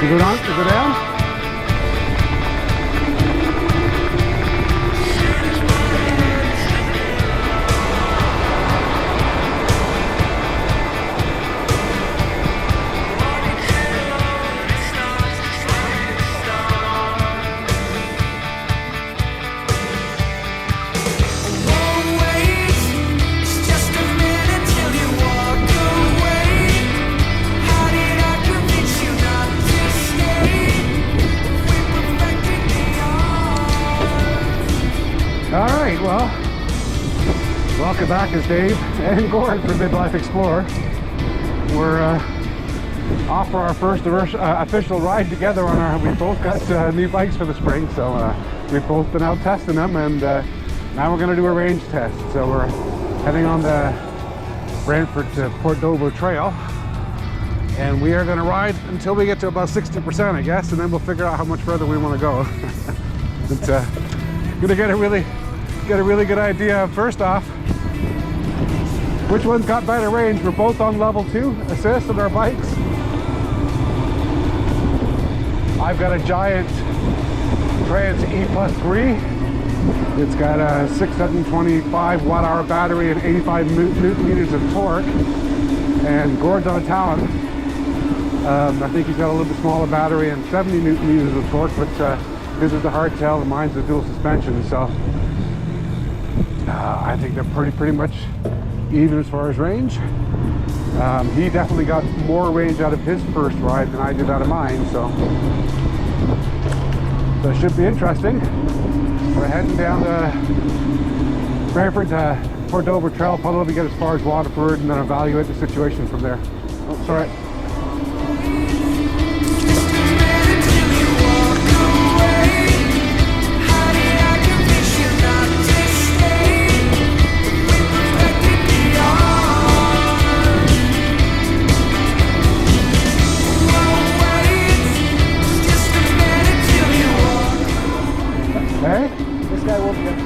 You go down? You go down? Alright, well, welcome back as Dave and Gord for Midlife Explorer. We're off for our first official ride together on our, we both got new bikes for the spring, so we've both been out testing them, and now we're going to do a range test. So we're heading on the Brantford to Port Dover Trail, and we are going to ride until we get to about 60%, I guess, and then we'll figure out how much further we want to go. But going to get a really good idea, first off, which one's got better range. We're both on level 2 assist on our bikes. I've got a giant Trance E+3. It's got a 625 watt-hour battery and 85 newton meters of torque. And Gord's on a Talon. I think he's got a little bit smaller battery and 70 newton meters of torque, but his is a hardtail and mine's a dual suspension, so I think they're pretty much even as far as range. He definitely got more range out of his first ride than I did out of mine, so it should be interesting. We're heading down the Brantford to Port Dover Trail, probably get as far as Waterford, and then evaluate the situation from there. Oh, sorry. Hey? This guy won't get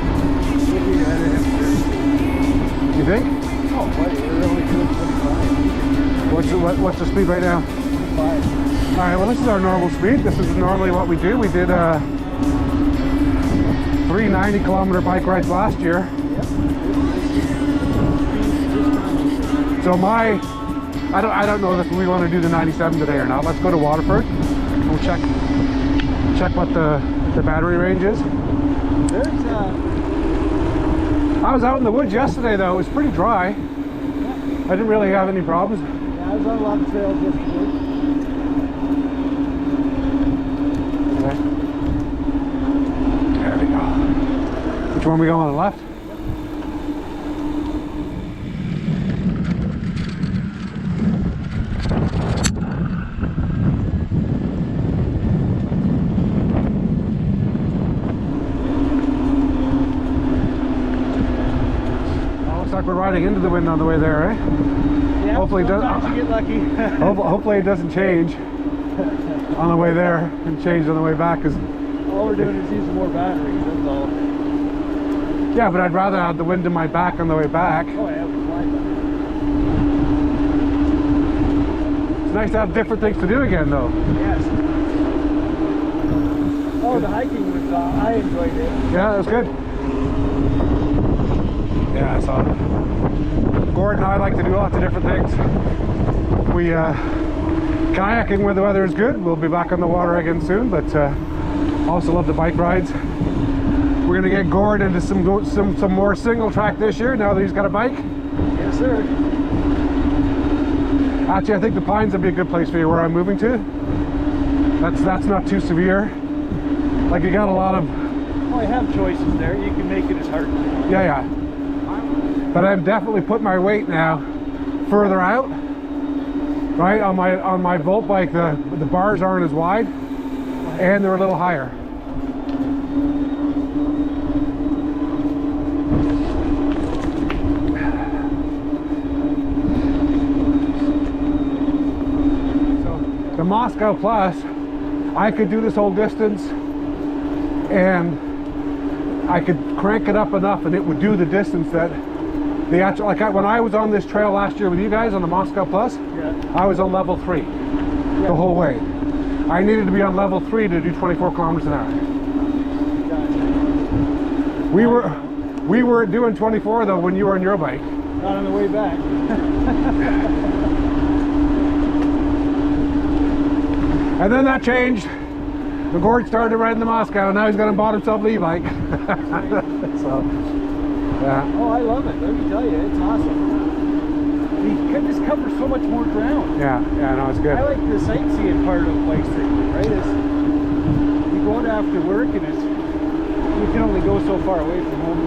You think? Oh, buddy, we're only doing 25. What's the speed right now? 25. Alright, well this is our normal speed. This is normally what we do. We did 3 90-kilometer bike rides last year. Yep. So I don't know if we want to do the 97 today or not. Let's go to Waterford. We'll check what the battery range is. I was out in the woods yesterday though. It was pretty dry. I didn't really have any problems. Yeah, I was on a lot of trails yesterday. Okay. There we go. Which one we go on the left? We're riding into the wind on the way there, eh? Yeah, hopefully it sometimes you get lucky. Hopefully it doesn't change on the way there and change on the way back. Cause all we're doing is using more batteries, that's all. Yeah, but I'd rather have the wind in my back on the way back. Oh yeah, we're flying back. It's nice to have different things to do again though. Yes. Oh, the hiking was, I enjoyed it. Yeah, it was good. Yeah, I saw it. Gord and I like to do lots of different things. We kayaking when the weather is good. We'll be back on the water again soon, but also love the bike rides. We're gonna get Gord into some more single track this year now that he's got a bike. Yes, sir. Actually, I think the Pines would be a good place for you where I'm moving to. That's not too severe. Like you got a lot of. Well, you have choices there. You can make it as hard as you want. Yeah. But I'm definitely putting my weight now further out. Right on my Volt bike, the bars aren't as wide, and they're a little higher. So the Moscow Plus, I could do this whole distance, and I could crank it up enough, and it would do the distance that. The actual, when I was on this trail last year with you guys on the Moscow Plus, yeah. I was on level 3 the whole way. I needed to be on level 3 to do 24 kilometers an hour. Gotcha. We were doing 24 though when you were on your bike. Not on the way back. And then that changed. The Gord started riding the Moscow, and now he's gonna bought himself an e-bike. So, yeah. Oh, I love it. Let me tell you, it's awesome. You can just cover so much more ground. Yeah, no, it's good. I like the sightseeing part of bike cycling, right? It's, you go out after work, and it's you can only go so far away from home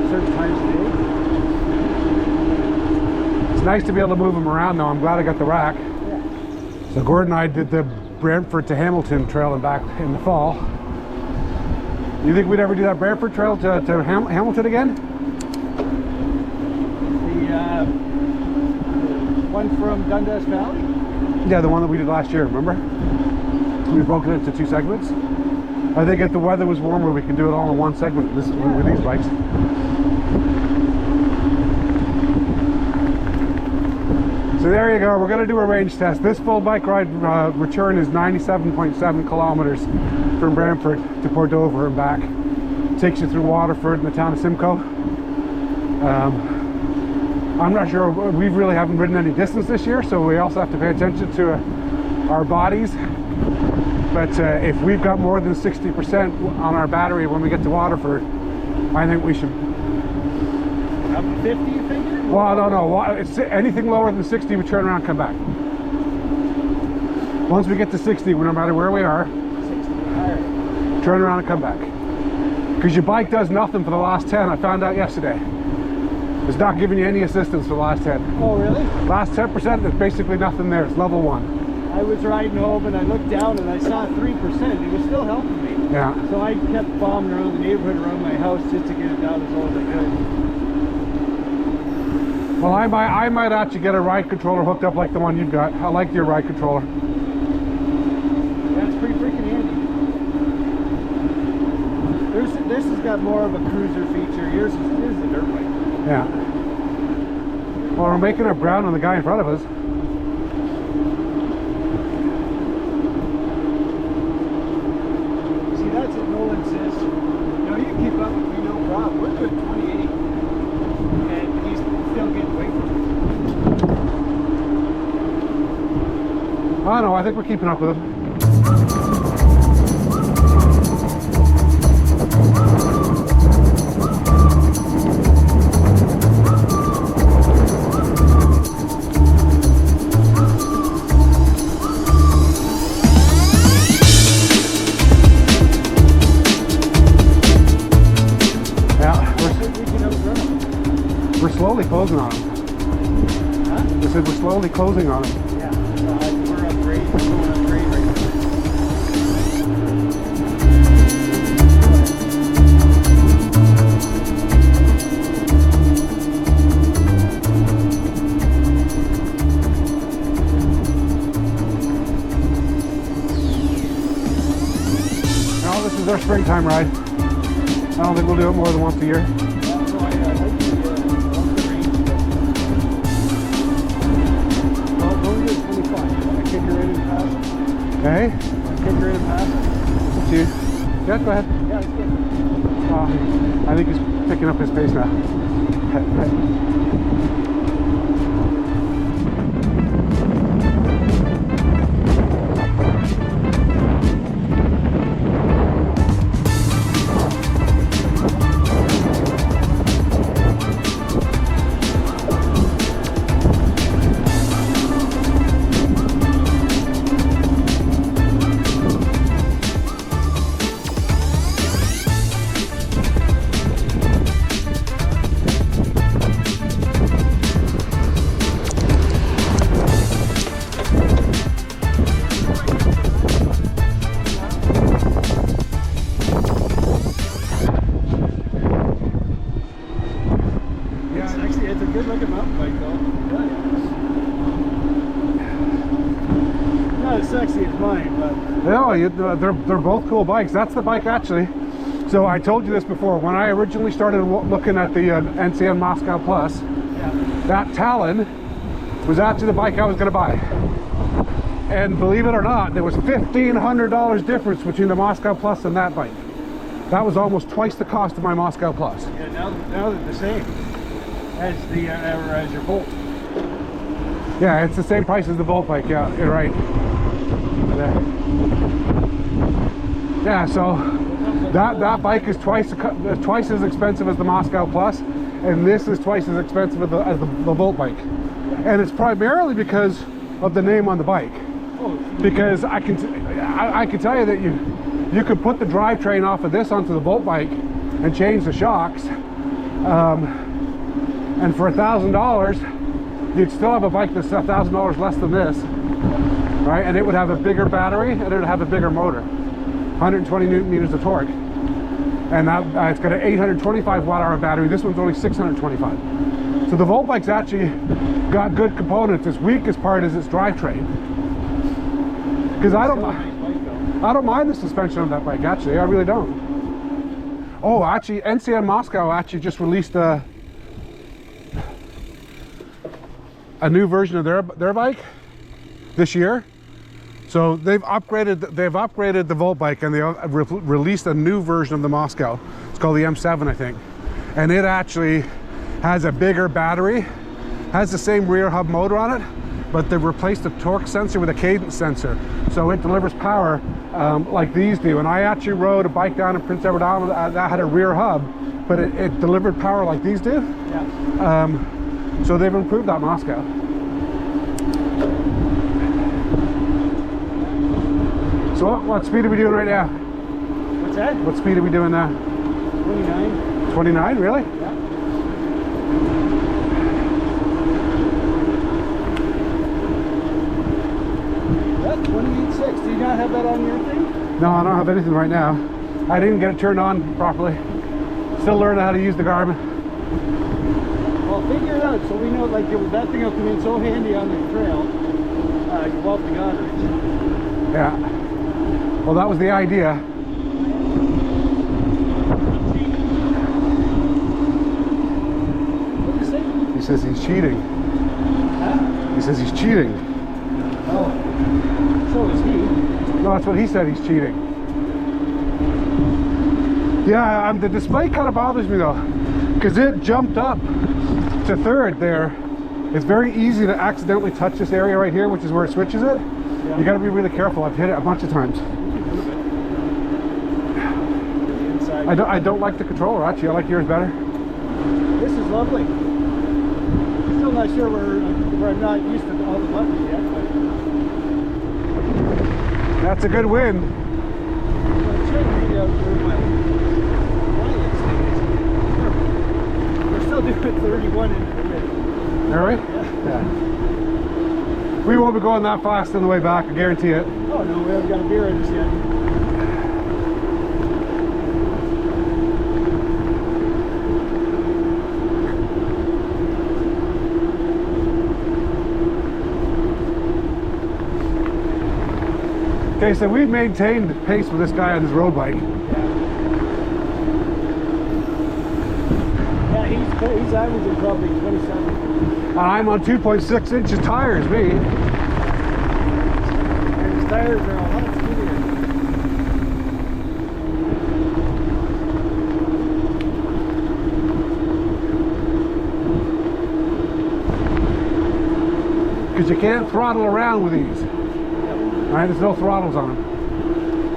at certain times of day. It's nice to be able to move them around though. I'm glad I got the rack. Yeah. So Gord and I did the Brantford to Hamilton trail and back in the fall. You think we'd ever do that Brantford trail to Hamilton again? The one from Dundas Valley? Yeah, the one that we did last year, remember? We broke it into 2 segments. I think if the weather was warmer, we can do it all in one segment with these bikes. So there you go, we're going to do a range test. This full bike ride return is 97.7 kilometers from Brantford to Port Dover and back. Takes you through Waterford and the town of Simcoe. I'm not sure, we really haven't ridden any distance this year, so we also have to pay attention to our bodies. But if we've got more than 60% on our battery when we get to Waterford, I think we should. Up to 50, you think? Well, no. It's anything lower than 60, we turn around and come back. Once we get to 60, no matter where we are, 60. All right. turn around and come back. Because your bike does nothing for the last 10, I found out yesterday. It's not giving you any assistance for the last 10. Oh, really? Last 10%, there's basically nothing there. It's level 1. I was riding home and I looked down and I saw 3%. It was still helping me. Yeah. So I kept bombing around the neighborhood around my house just to get it down as low as I could. Well, I might actually get a ride controller hooked up like the one you've got. I like your ride controller. Yeah, it's pretty freaking handy. This has got more of a cruiser feature. Yours is a dirt bike. Yeah. Well, we're making it brown on the guy in front of us. See, that's what Nolan says. You know, you can keep up with me, no problem. We're doing 28. And he's still getting away from it. Oh no, I think we're keeping up with him. Slowly closing on him. Huh? I said we're slowly closing on him. Yeah, we're upgrade. We're going upgrade right now. No, this is our springtime ride. I don't think we'll do it more than once a year. Okay. Kick her in and pass it. Up to you. Yeah, go ahead. Yeah, it's good. I think he's picking up his pace now. Sexy as mine, but no, they're both cool bikes. That's the bike actually. So I told you this before. When I originally started looking at the NCN Moscow Plus, yeah. that Talon was actually the bike I was going to buy. And believe it or not, there was $1,500 difference between the Moscow Plus and that bike. That was almost twice the cost of my Moscow Plus. Yeah, now they're the same as your Bolt. Yeah, it's the same price as the Volt bike. Yeah, you're right. Yeah, so that bike is twice as expensive as the Moscow Plus, and this is twice as expensive as the Volt bike. And it's primarily because of the name on the bike. Because I can tell you that you could put the drivetrain off of this onto the Volt bike and change the shocks, and for $1,000 you'd still have a bike that's $1,000 less than this, right? And it would have a bigger battery and it would have a bigger motor, 120 newton meters of torque, and it's got an 825 watt-hour battery. This one's only 625. So the Volt bike's actually got good components. Its weakest part is its drivetrain. Because I don't mind the suspension on that bike, actually. I really don't. Oh, actually, NCN Moscow actually just released a new version of their bike this year. So they've upgraded the Volt bike, and they released a new version of the Moscow. It's called the M7, I think. And it actually has a bigger battery, has the same rear hub motor on it, but they've replaced the torque sensor with a cadence sensor, so it delivers power like these do. And I actually rode a bike down in Prince Edward Island that had a rear hub, but it delivered power like these do. Yeah. So they've improved that Moscow. So what speed are we doing right now? What's that? What speed are we doing now? 29. 29, really? Yeah. That's 28.6. Do you not have that on your thing? No, I don't have anything right now. I didn't get it turned on properly. Still learning how to use the Garmin. Well, figure it out so we know, like, that thing will come in so handy on the trail. You go up the Goddard. Yeah. Well, that was the idea. What did you say? He says he's cheating. Huh? He says he's cheating. Oh. So is he. No, that's what he said, he's cheating. Yeah, the display kind of bothers me though, because it jumped up to third there. It's very easy to accidentally touch this area right here, which is where it switches it. Yeah. You got to be really careful. I've hit it a bunch of times. I don't like the controller, actually. I like yours better. This is lovely. Still not sure where I'm not used to all the buttons yet, but that's a good win. We're still doing 31 in the minute. Are we? Yeah. We won't be going that fast on the way back, I guarantee it. Oh no, we haven't got a beer in us yet. Okay, so we've maintained the pace with this guy on his road bike. Yeah, he's averaging probably 27. And I'm on 2.6 inches tires, me. And his tires are a lot skinnier. Because you can't throttle around with these. Right, there's no throttles on them,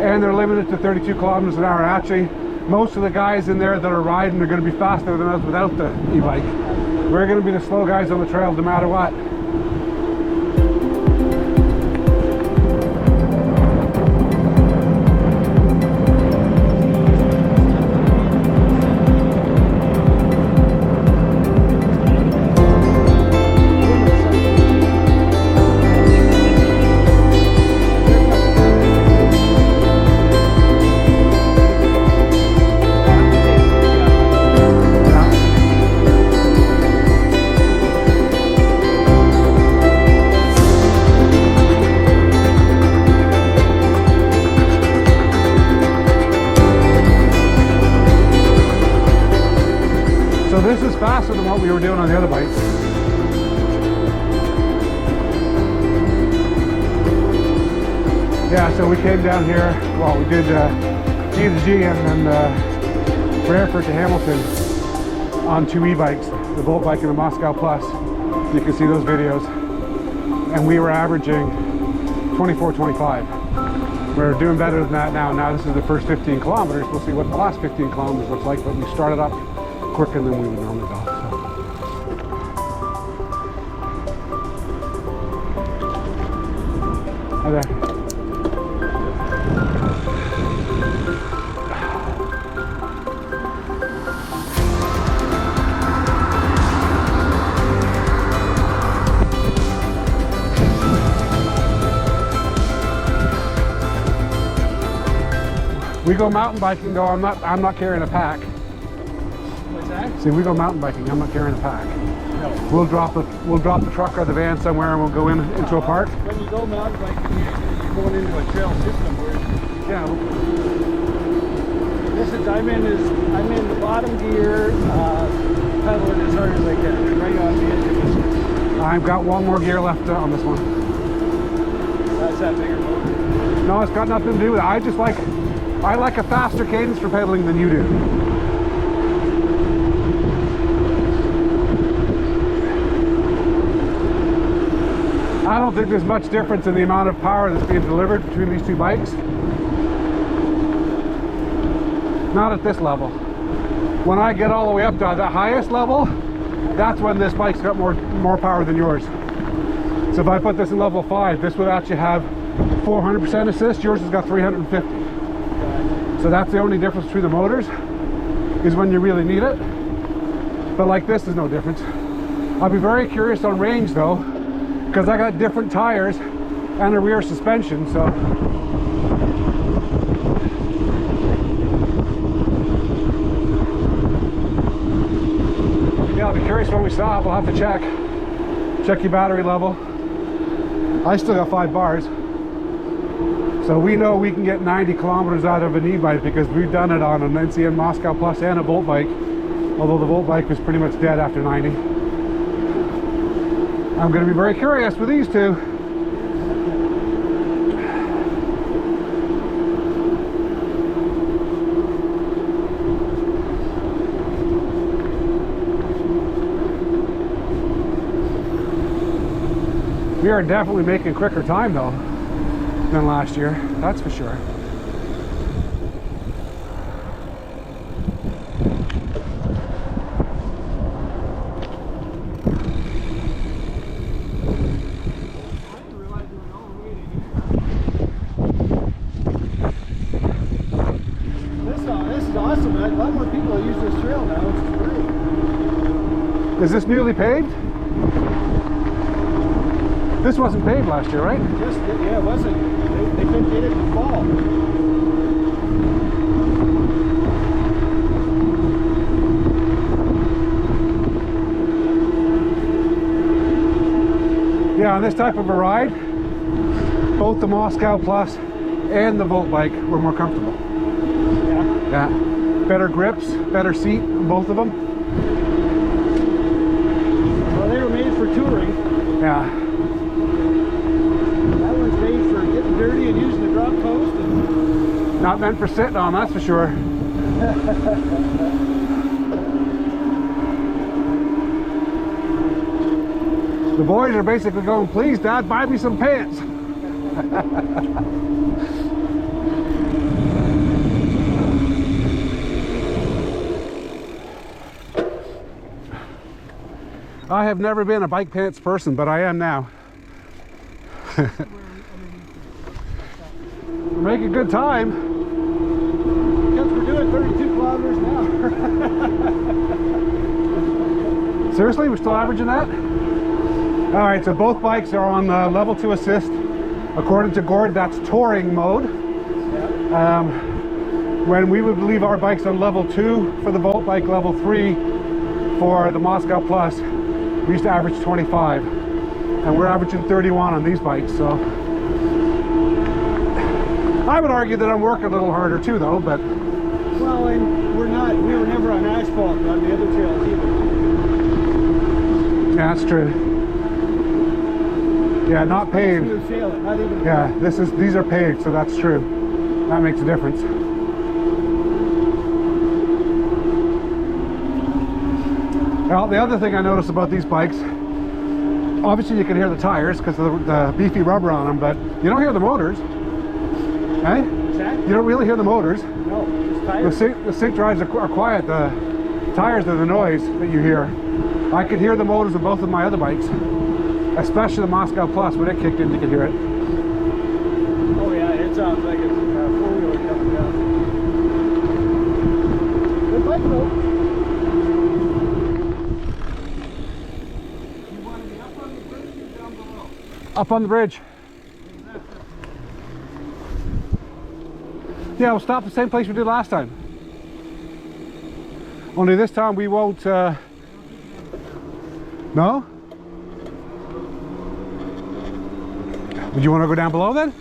and they're limited to 32 kilometers an hour. Actually, most of the guys in there that are riding are going to be faster than us without the e-bike. We're going to be the slow guys on the trail no matter what. So this is faster than what we were doing on the other bikes. Yeah, so we came down here, well, we did G to G and then Brantford to Hamilton on 2 e-bikes, the Volt bike and the Moscow Plus. You can see those videos. And we were averaging 24, 25. We're doing better than that now. Now this is the first 15 kilometers. We'll see what the last 15 kilometers looks like, but we started up quicker than we would normally go. So. Hi there. We go mountain biking though, I'm not carrying a pack. What's that? See, we go mountain biking, I'm not carrying a pack. No. We'll drop the truck or the van somewhere and we'll go into a park. When you go mountain biking, you're going into a trail system where I'm in the bottom gear, pedaling as hard as I can, right on the edge of this. I've got one more gear left on this one. That's that bigger motor. No, it's got nothing to do with it. I like a faster cadence for pedaling than you do. I don't think there's much difference in the amount of power that's being delivered between these two bikes. Not at this level. When I get all the way up to the highest level, that's when this bike's got more power than yours. So if I put this in level 5, this would actually have 400% assist. Yours has got 350. So that's the only difference between the motors, is when you really need it. But like this, there's no difference. I'll be very curious on range though, because I got different tires and a rear suspension, so. Yeah, I'll be curious when we stop. We'll have to check your battery level. I still got 5 bars. So we know we can get 90 kilometers out of an e-bike because we've done it on an NCN Moscow Plus and a Volt bike, although the Volt bike was pretty much dead after 90. I'm going to be very curious with these two. We are definitely making quicker time though than last year, that's for sure. This is awesome. A lot more people use this trail now, which is great. Is this newly paved? This wasn't paved last year, right? Yeah, it wasn't. They did it in the fall. Yeah, on this type of a ride, both the Moscow Plus and the Volt bike were more comfortable. Yeah. Yeah. Better grips, better seat, both of them. Well, they were made for touring. Yeah. Dirty and using the drop post. And not meant for sitting on, that's for sure. The boys are basically going, please Dad, buy me some pants. I have never been a bike pants person, but I am now. Make a good time. Because we're doing 32 kilometers an hour. Seriously, we're still averaging that? All right, so both bikes are on level 2 assist. According to Gord, that's touring mode. Yeah. When we would leave our bikes on level 2 for the Volt bike, level 3 for the Moscow Plus, we used to average 25. And we're averaging 31 on these bikes, so. I would argue that I'm working a little harder too, though, but... Well, and we were never on asphalt on the other trails either. Yeah, that's true. Yeah, not paved. Smooth sailing, not even. Yeah, these are paved, so that's true. That makes a difference. Well, the other thing I noticed about these bikes, obviously you can hear the tires because of the beefy rubber on them, but you don't hear the motors. Eh? Exactly. You don't really hear the motors. No, just tires. The sync drives are quiet. The tires are the noise that you hear. I could hear the motors of both of my other bikes, especially the Moscow Plus. When it kicked in, you could hear it. Oh yeah, it sounds like it's a four-wheeler coming down. Good bike though. You want to be up on the bridge or down below? Up on the bridge. Yeah, we'll stop the same place we did last time. Only this time we won't. No? Would you want to go down below then?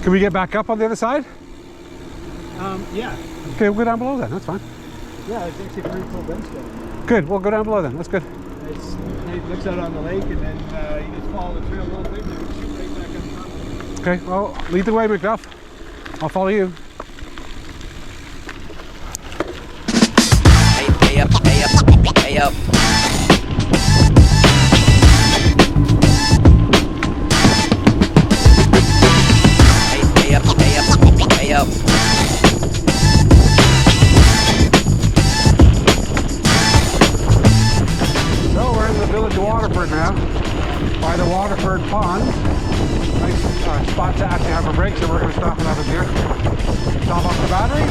Can we get back up on the other side? Yeah. Okay, we'll go down below then. That's fine. Yeah, it's actually a pretty cool bench down there. Good. We'll go down below then. That's good. It looks out on the lake, and then you just follow the trail a little bit, and you shoot right back on top. Okay. Well, lead the way, McDuff. I'll follow you. Hey up, hey up, hey up. Hey up, hey up, hey up. So we're in the village of Waterford now, by the Waterford Pond. Nice spot to actually have a break, so we're going to stop and have a beer. Top off the battery.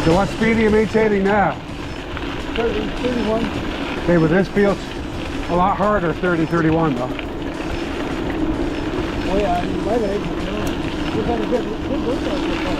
So what speed are you maintaining now? 31. Okay, but this feels a lot harder, 30, 31 though. Oh yeah, I mean, my legs, you know, we've had a good workout so far.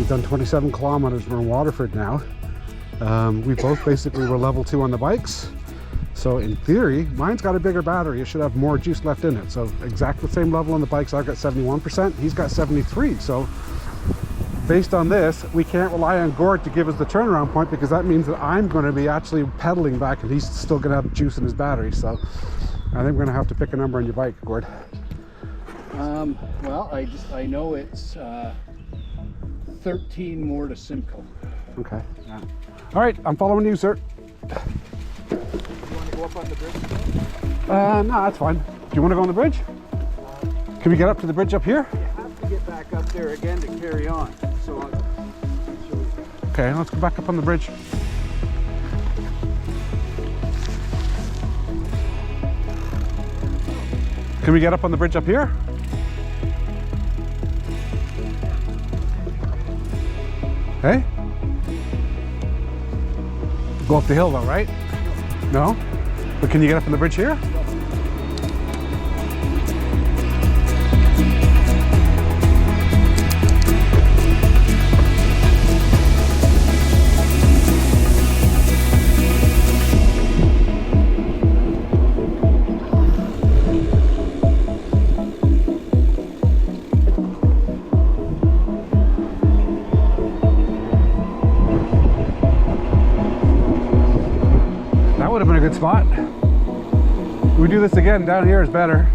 Done 27 kilometers. We're in Waterford now. We both basically were level 2 on the bikes. So in theory, mine's got a bigger battery. It should have more juice left in it. So exactly the same level on the bikes. I've got 71%. He's got 73. So based on this, we can't rely on Gord to give us the turnaround point, because that means that I'm going to be actually pedaling back and he's still going to have juice in his battery. So I think we're going to have to pick a number on your bike, Gord. Well, I know it's 13 more to Simcoe. Okay. Yeah. All right, I'm following you, sir. You want to go up on the bridge? No, that's fine. Do you want to go on the bridge? Can we get up to the bridge up here? You have to get back up there again to carry on. So Okay, let's go back up on the bridge. Can we get up on the bridge up here? Hey? Go up the hill though, right? No? But can you get up on the bridge here? good spot. We do this again. Down here is better.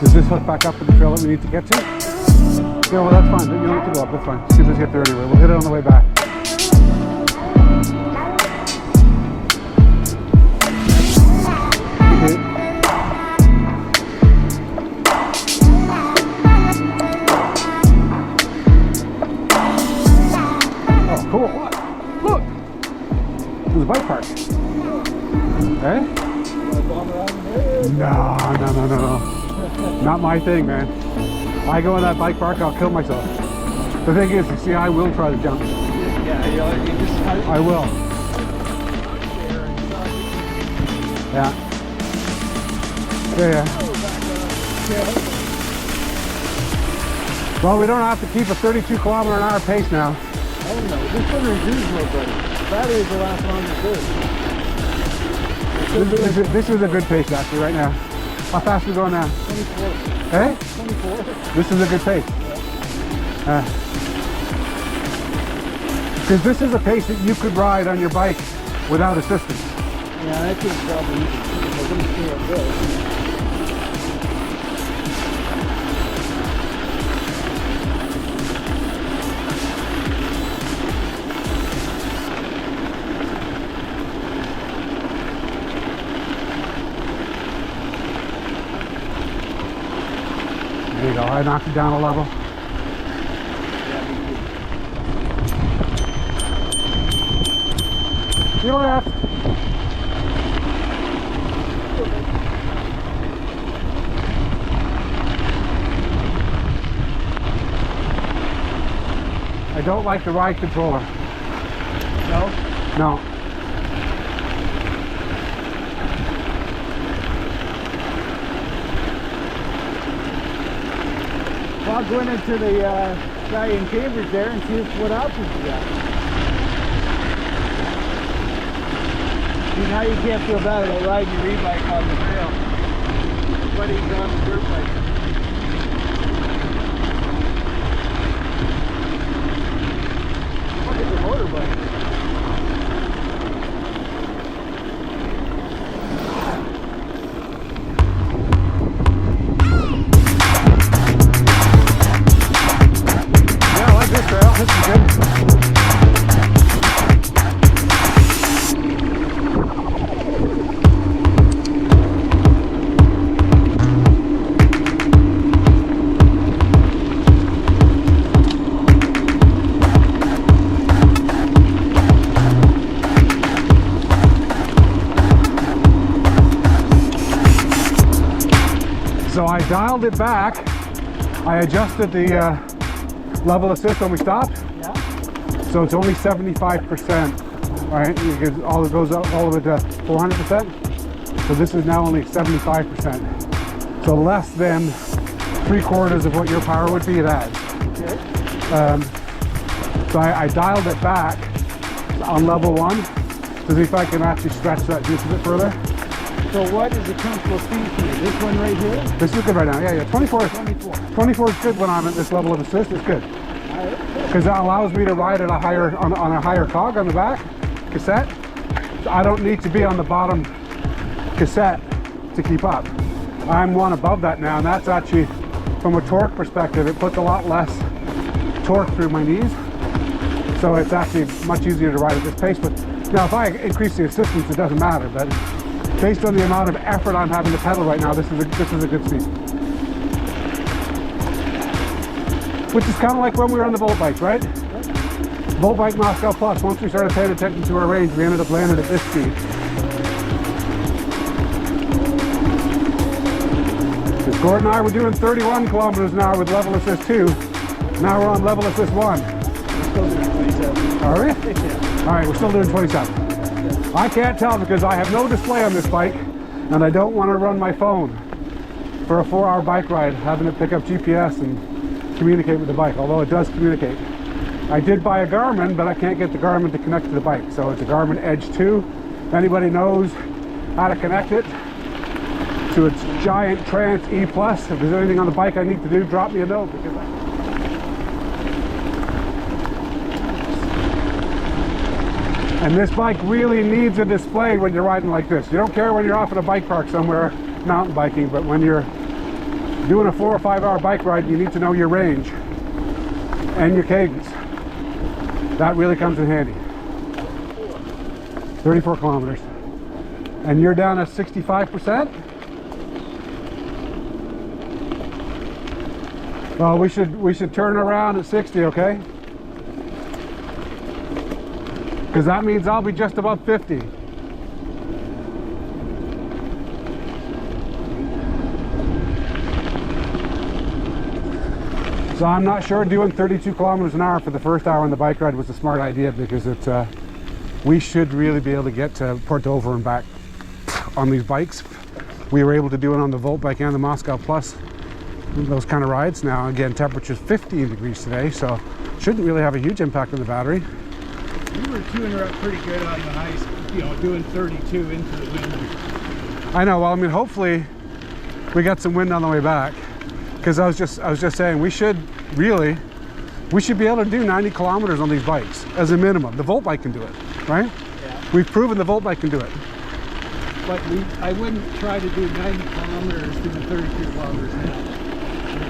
Does this hook back up with the trail that we need to get to? Yeah, well that's fine. You don't need to go up, that's fine. See if we get there anyway. We'll hit it on the way back. Okay. Oh, cool. What? Look! There's a bike park. Eh? No. Not my thing, man. I go in that bike park, I'll kill myself. The thing is, you see, I will try to jump. Yeah, you just I will. Yeah. Yeah. Well, we don't have to keep a 32-kilometer-an-hour pace now. Oh no, this one is reasonable, buddy. Batteries will last longer too. This is a good pace, actually, right now. How fast are we going now? 24. Eh? 24. This is a good pace. Because this is a pace that you could ride on your bike without assistance. Yeah, I think probably you can we're going to see how it goes. There you go, I knocked it down a level. You left. I don't like the ride controller. No? No. I'll go into the guy in Cambridge there and see what options we got. See, now you can't feel bad about riding your e-bike on the trail. Buddy's on the dirt bike. Look at the motorbike. This is good. So I dialed it back. I adjusted the level assist when we stopped. Yeah. So it's only 75%, right? Because all it goes up all the way to 400%. So this is now only 75%. So less than 3/4 of what your power would be, it adds. Okay. So I dialed it back on level 1 to see if I can actually stretch that juice a bit further. So what is a comfortable speed for you? This one right here? This is good right now. Yeah. 24 is 24. good when I'm at this level of assist. It's good Alright. because that allows me to ride at a higher on a higher cog on the back cassette. So I don't need to be on the bottom cassette to keep up. I'm one above that now, and that's actually, from a torque perspective, it puts a lot less torque through my knees. So it's actually much easier to ride at this pace. But now if I increase the assistance, it doesn't matter. But based on the amount of effort I'm having to pedal right now, this is a good speed. Which is kind of like when we were on the Volt bike, right? Volt bike Moscow Plus. Once we started paying attention to our range, we ended up landing at this speed. Gord and I were doing 31 kilometers an hour with level assist 2. Now we're on level assist 1. Still doing 27. Are we? Yeah. All right, we're still doing 27. I can't tell because I have no display on this bike, and I don't want to run my phone for a 4-hour bike ride, having to pick up GPS and communicate with the bike, although it does communicate. I did buy a Garmin, but I can't get the Garmin to connect to the bike. So it's a Garmin Edge 2. If anybody knows how to connect it to its giant Trance E+, if there's anything on the bike I need to do, drop me a note. Because and this bike really needs a display when you're riding like this. You don't care when you're off at a bike park somewhere mountain biking, but when you're doing a 4 or 5 hour bike ride, you need to know your range and your cadence. That really comes in handy. 34 kilometers. And you're down at 65%? Well, we should turn around at 60, okay? Because that means I'll be just above 50. So I'm not sure doing 32 kilometers an hour for the first hour on the bike ride was a smart idea, because it's we should really be able to get to Port Dover and back on these bikes. We were able to do it on the Volt bike and the Moscow Plus, those kind of rides. Now again, temperature's 15 degrees today, so shouldn't really have a huge impact on the battery. You were tuning her up pretty good on the highs, doing 32 into the wind. I know. Well, I mean, hopefully we got some wind on the way back, because I was just saying we should be able to do 90 kilometers on these bikes as a minimum. The Volt bike can do it, right? Yeah. We've proven the Volt bike can do it. But I wouldn't try to do 90 kilometers doing 32 kilometers an hour.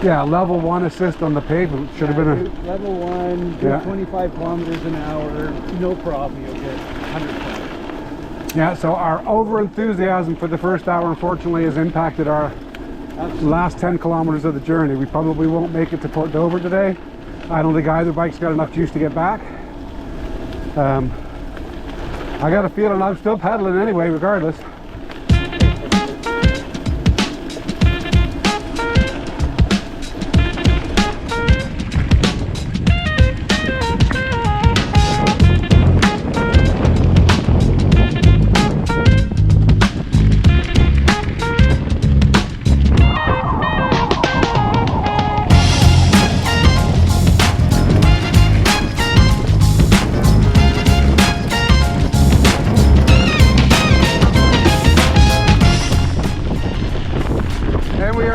Yeah, level 1 assist on the pavement should have been a... Level 1, do Yeah. 25 kilometers an hour, no problem, you'll get 100 kilometers. Yeah, so our over-enthusiasm for the first hour, unfortunately, has impacted our last 10 kilometers of the journey. We probably won't make it to Port Dover today. I don't think either bike's got enough juice to get back. I got a feeling I'm still pedaling anyway, regardless.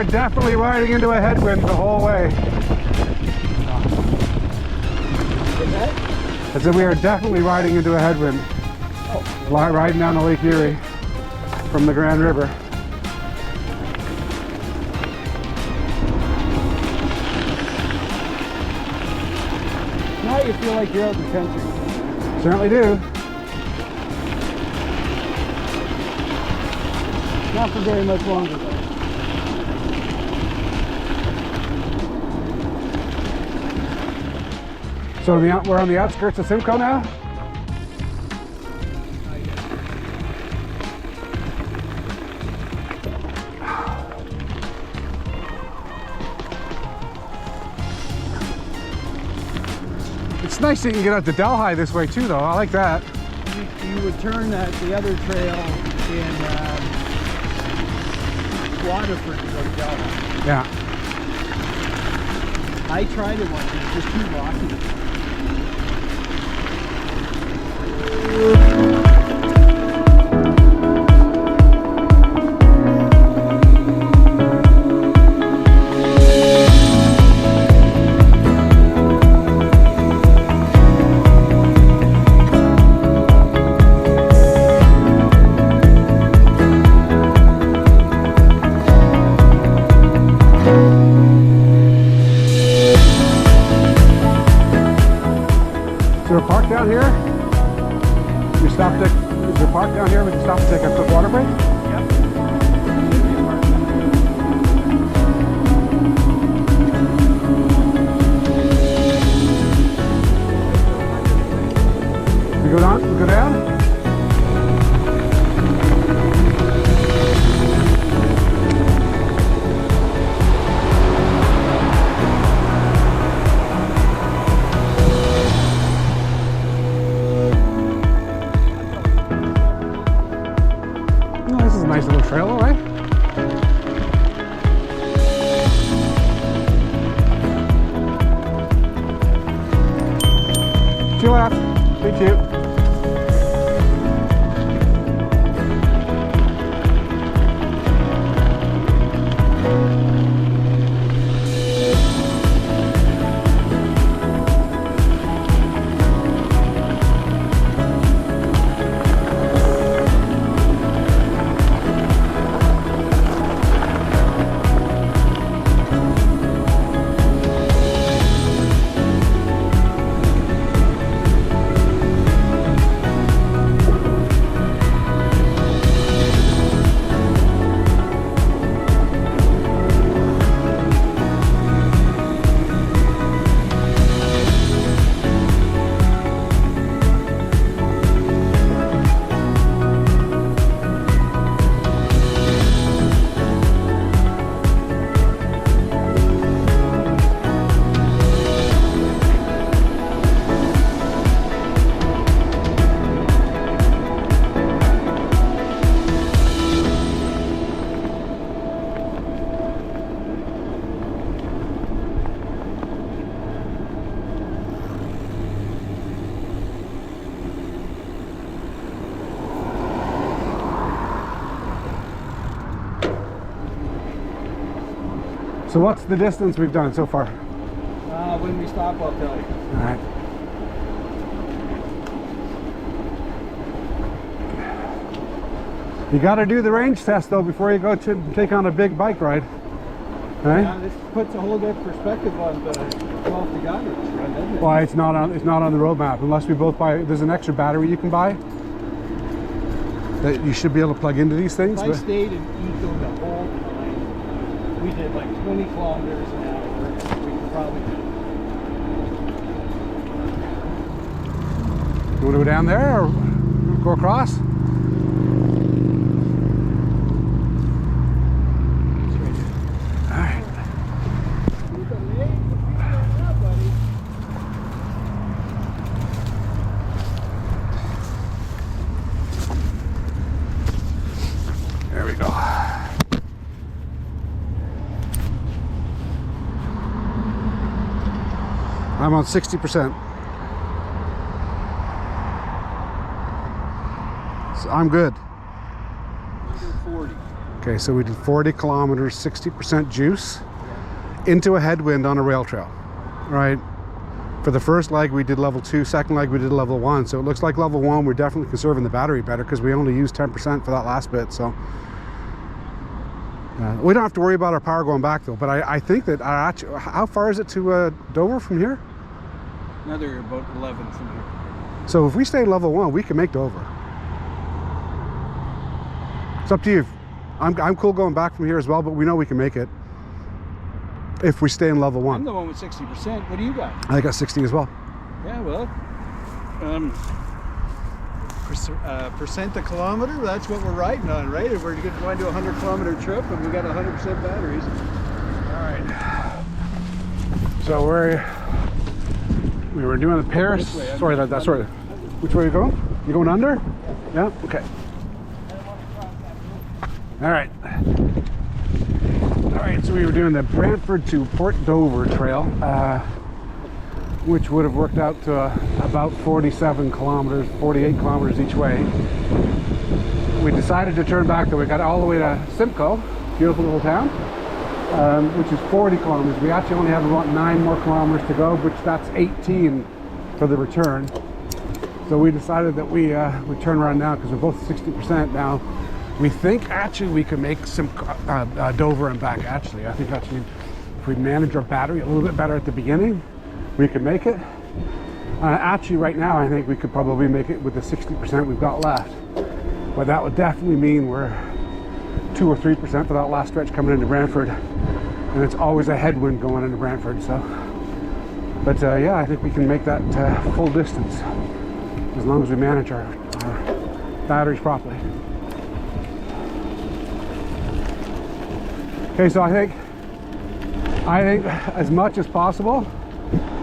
Definitely riding into a headwind the whole way. I said we are definitely riding into a headwind. Riding down the Lake Erie from the Grand River. Now you feel like you're out in the country. Certainly do. Not for very much longer though. So we're on the outskirts of Simcoe now? It's nice that you can get out to Delhi this way too, though. I like that. You would turn the other trail in Waterford to go to Talon. Yeah. I tried it once, it's just too rocky. Is there a park down here? We stop to, is there a park down here? We can stop and take a quick water break? We go down? We go down? Oh, this is a nice little trail, all right? To your left. Thank you. So what's the distance we've done so far? When we stop, I'll tell you. All right. You got to do the range test though before you go to take on a big bike ride. Right? Yeah, this puts a whole different perspective on the 12 to Goddard run, doesn't it? Well, it's not on the roadmap unless we both buy. There's an extra battery you can buy that you should be able to plug into these things. If I But stayed in Eco the whole time, we did like 20 kilometers an hour. We could probably do it. you want to go down there or go across? All right. You've been late, but you're now, buddy. There we go. I'm on 60%. So I'm good. Under 40. Okay, so we did 40 kilometers, 60% juice into a headwind on a rail trail, right? For the first leg, we did level 2, second leg, we did level 1. So it looks like level 1, we're definitely conserving the battery better because we only used 10% for that last bit. So we don't have to worry about our power going back though. But I think that, how far is it to Dover from here? Another about 11 from here. So if we stay level 1, we can make Dover. It's up to you. I'm cool going back from here as well, but we know we can make it if we stay in level 1. I'm the one with 60%. What do you got? I got 60 as well. Yeah, well, percent a kilometer, that's what we're riding on, right? If we're going to do a 100-kilometer trip and we got 100% batteries. All right. So we were doing the Paris. This way, Sorry, that's sorry. Which way are you going? You going under? Yeah. Okay. All right. Alright, so we were doing the Brantford to Port Dover trail, which would have worked out to about 47 kilometers, 48 kilometers each way. We decided to turn back, though. We got all the way to Simcoe, beautiful little town, which is 40 kilometers. We actually only have about 9 more kilometers to go, which that's 18 for the return. So we decided that we turn around now because we're both 60% now. We think actually we can make Dover and back. Actually, I think actually if we manage our battery a little bit better at the beginning, we can make it. Actually, right now I think we could probably make it with the 60% we've got left. But that would definitely mean we're 2 or 3% for that last stretch coming into Brantford, and it's always a headwind going into Brantford. So, but yeah, I think we can make that full distance as long as we manage our batteries properly. Okay, so I think as much as possible,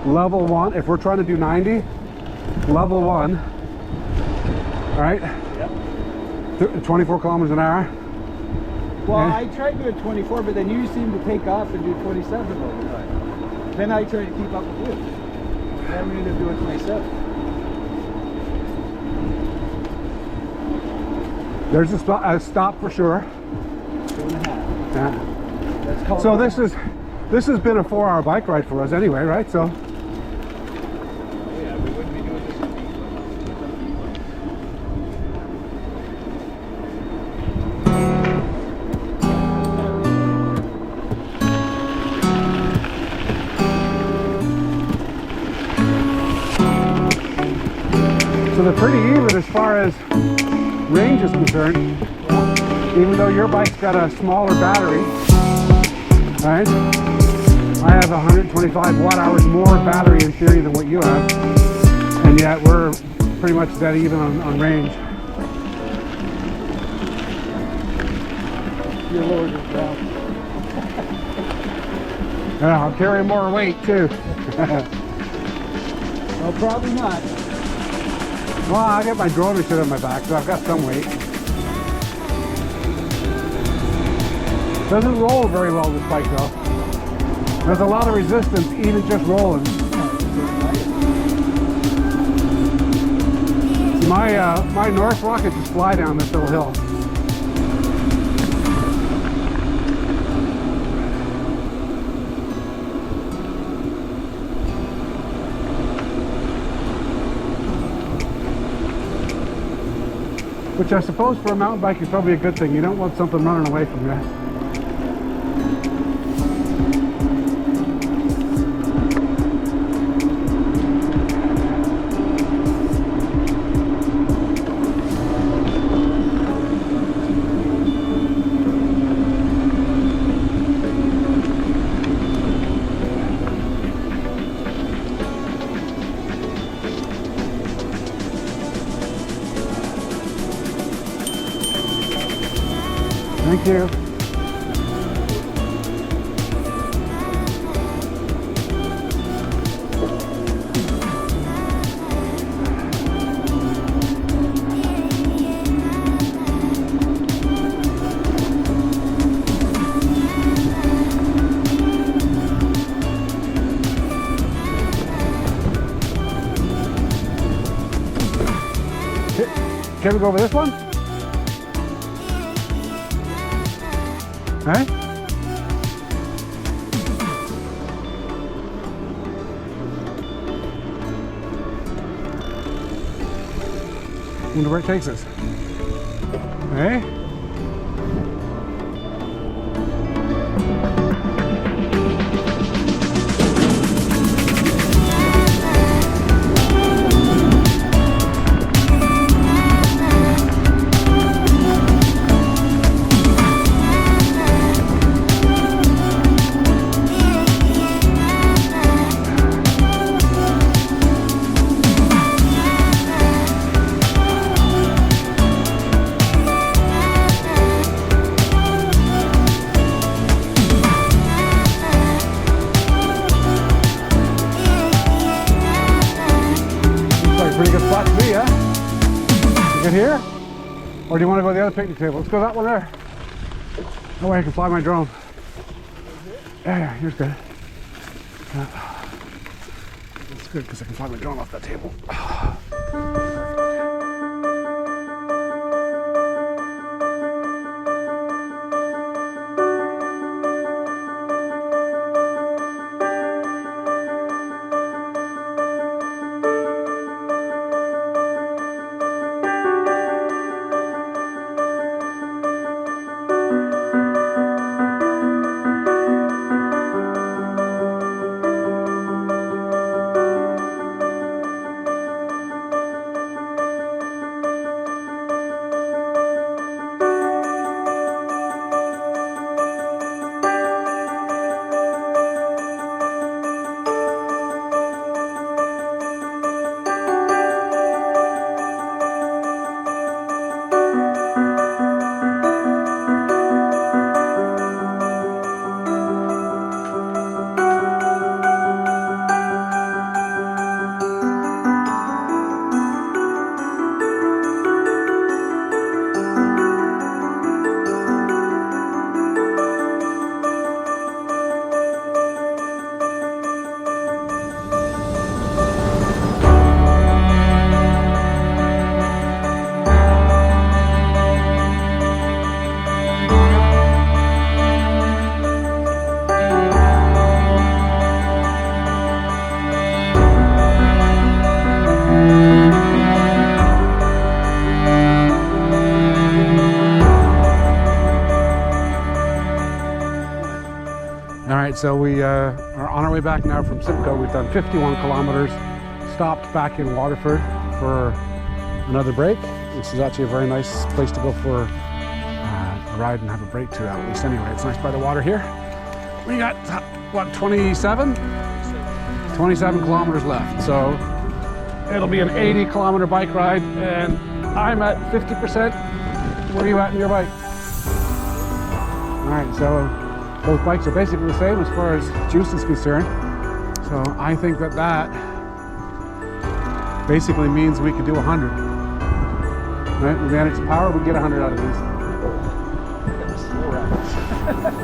level 1, if we're trying to do 90, level 1, all right? Yep. 24 kilometers an hour. Well, I tried doing 24, but then you seem to take off and do 27 all the time. Then I try to keep up with you. Then I'm going to do it myself. There's a stop for sure. 2.5. Yeah. So this has been a 4-hour bike ride for us anyway, right? So yeah, we wouldn't be doing this. So they're pretty even as far as range is concerned. Even though your bike's got a smaller battery, right? I have 125 watt hours more battery in theory than what you have, and yet we're pretty much dead even on range. You're lower than ground. Yeah, I'll carry more weight too. Well, probably not. Well, I get my drone and shit on my back, so I've got some weight. Doesn't roll very well, this bike though. There's a lot of resistance even just rolling. My North Rocket just fly down this little hill. Which I suppose for a mountain bike is probably a good thing. You don't want something running away from you. Thank you. Can we go over this one? Hey? Wonder where it takes us. Hey? Pretty good spot to be, huh? You good here? Or do you want to go to the other picnic table? Let's go that one there. That way I can fly my drone. Yeah, here's good. That's good because I can fly my drone off that table. So we are on our way back now from Simcoe. We've done 51 kilometers, stopped back in Waterford for another break. This is actually a very nice place to go for a ride and have a break to, at least anyway. It's nice by the water here. We got, what, 27 kilometers left. So it'll be an 80 kilometer bike ride, and I'm at 50%. Where are you at in your bike? All right, so both bikes are basically the same as far as juice is concerned. So I think that basically means we could do 100. Right? We manage the power, we get 100 out of these.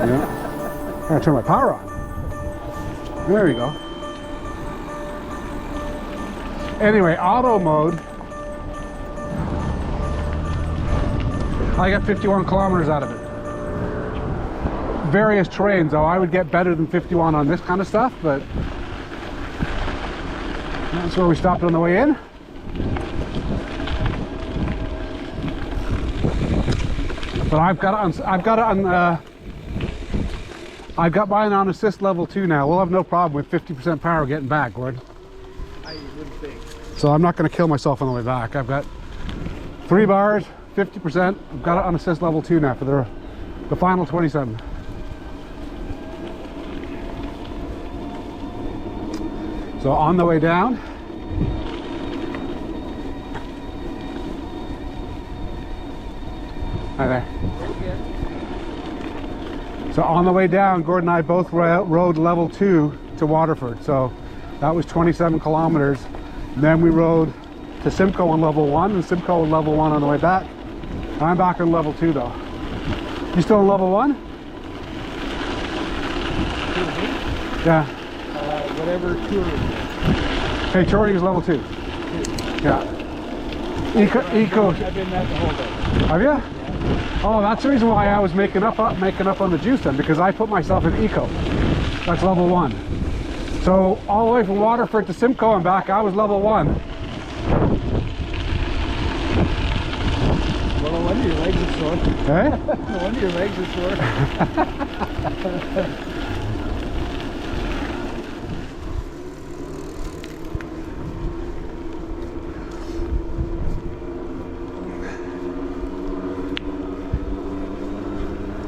Yeah. I'm gonna turn my power on. There we go. Anyway, auto mode. I got 51 kilometers out of it. Various terrains, though, I would get better than 51 on this kind of stuff, but that's where we stopped on the way in. But I've got mine on assist level 2 now. We'll have no problem with 50% power getting back, Gord. I wouldn't think. So I'm not going to kill myself on the way back. I've got 3 bars, 50%. I've got it on assist level 2 now for the final 27. So on the way down, hi there. So on the way down, Gord and I both rode level 2 to Waterford. So that was 27 kilometers. And then we rode to Simcoe on level 1, and Simcoe on level 1 on the way back. I'm back on level 2 though. You still on level 1? Yeah. Whatever touring is. Hey, touring is level 2. Yeah. Eco. I've been that the whole day. Have you? Yeah. Oh, that's the reason why I was making up on the juice then, because I put myself in eco. That's level 1. So all the way from Waterford to Simcoe and back, I was level 1. Well, no wonder your legs are sore. Hey? No wonder your legs are sore.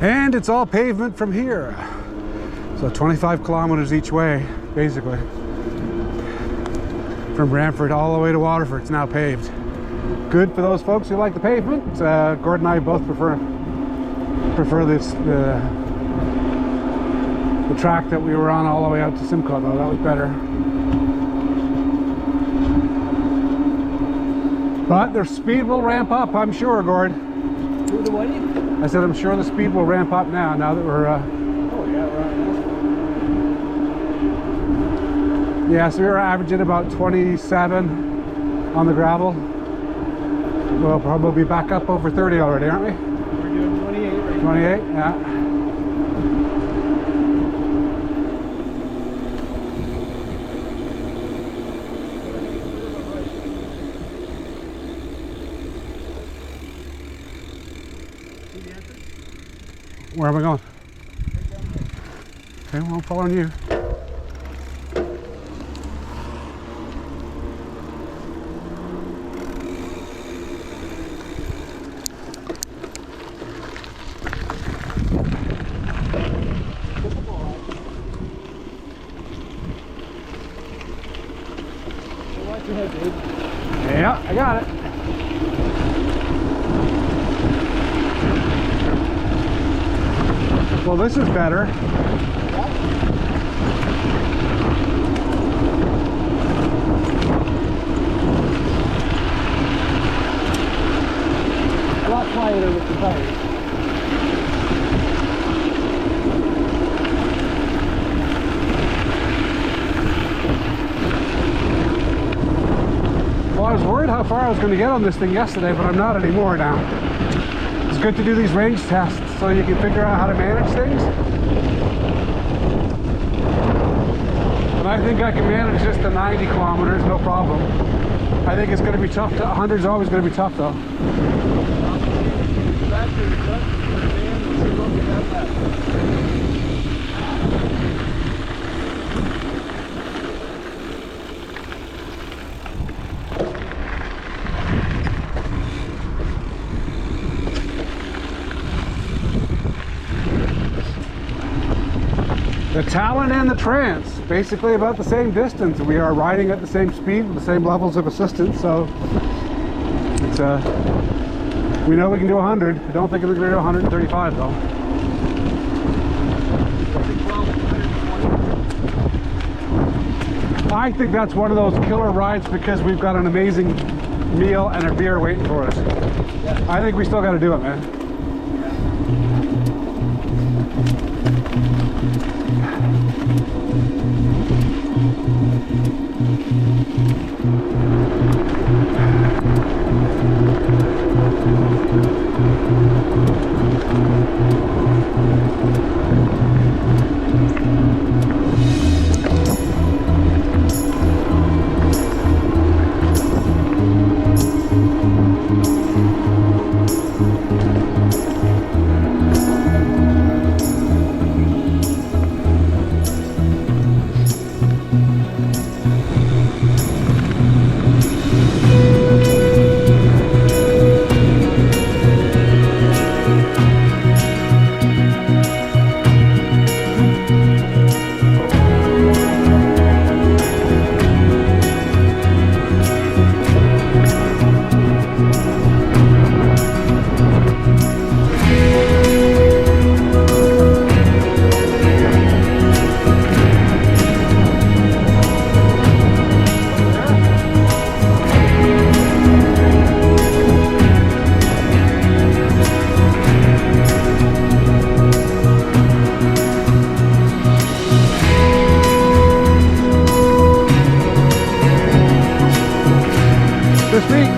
And it's all pavement from here. So 25 kilometers each way, basically. From Brantford all the way to Waterford, it's now paved. Good for those folks who like the pavement. Gord and I both prefer this, the track that we were on all the way out to Simcoe, though. That was better. But their speed will ramp up, I'm sure, Gord. Do the what? I said I'm sure the speed will ramp up now that we're... Oh yeah, right. Yeah, so we were averaging about 27 on the gravel. We'll probably be back up over 30 already, aren't we? We're doing 28 right 28, yeah. Where am I going? Okay, well, I'm following you. Watch your head, dude. Yeah, I got it. Well, this is better. A lot quieter with the tires. Well, I was worried how far I was going to get on this thing yesterday, but I'm not anymore now. It's good to do these range tests so you can figure out how to manage things. And I think I can manage this to 90 kilometers, no problem. I think it's going to be tough. 100 is always going to be tough, though. Back to the truck, put it in, and see what we have left. The Talon and the Trance, basically about the same distance. We are riding at the same speed with the same levels of assistance, so it's we know we can do 100. I don't think we're going to do 135 though. I think that's one of those killer rides because we've got an amazing meal and a beer waiting for us. I think we still got to do it, man. This week,